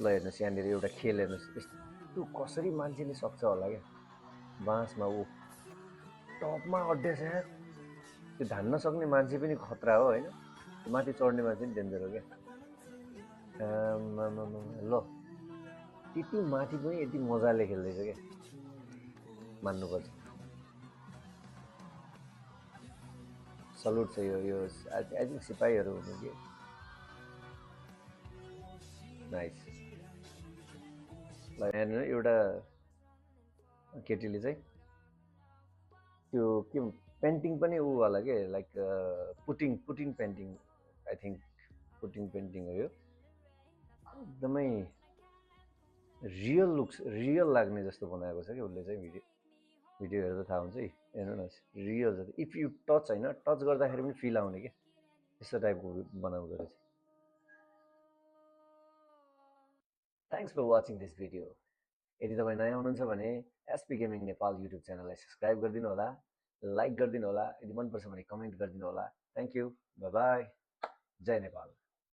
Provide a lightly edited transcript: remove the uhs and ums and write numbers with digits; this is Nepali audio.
ल हेर्नुहोस् यहाँनिर एउटा खेल हेर्नुहोस् यस्तो कसरी मान्छेले सक्छ होला क्या बाँसमा ऊ टपमा अड्डेछ यार त्यो धान्न सक्ने मान्छे पनि खतरा हो होइन माथि चढ्ने मान्छे पनि डेन्जर हो क्या ल त्यति माथि पनि यति मजाले खेल्दैछ क्या मान्नुपर्छ सल्युट छ यो आई थिङ्क सिपाहीहरू हुनु कि नाइस ल यहाँनिर एउटा केटीले चाहिँ त्यो के पेन्टिङ पनि ऊ होला के like putting painting I think putting painting हो यो एकदमै रियल लाग्ने जस्तो बनाएको छ कि उसले चाहिँ भिडियो हेर्दा थाहा हुन्छ है हेर्नु न रियल छ इफ यु टच होइन टच गर्दाखेरि पनि फिल आउने क्या त्यस्तो टाइपको बनाउँदो रहेछ thanks for watching this video यदि तपाईँ नयाँ हुनुहुन्छ भने एसपी गेमिङ नेपाल युट्युब च्यानललाई सब्सक्राइब गरिदिनु होला लाइक गरिदिनु होला यदि मनपर्छ भने कमेन्ट गरिदिनु होला थ्याङ्क यू बाई बाई जय नेपाल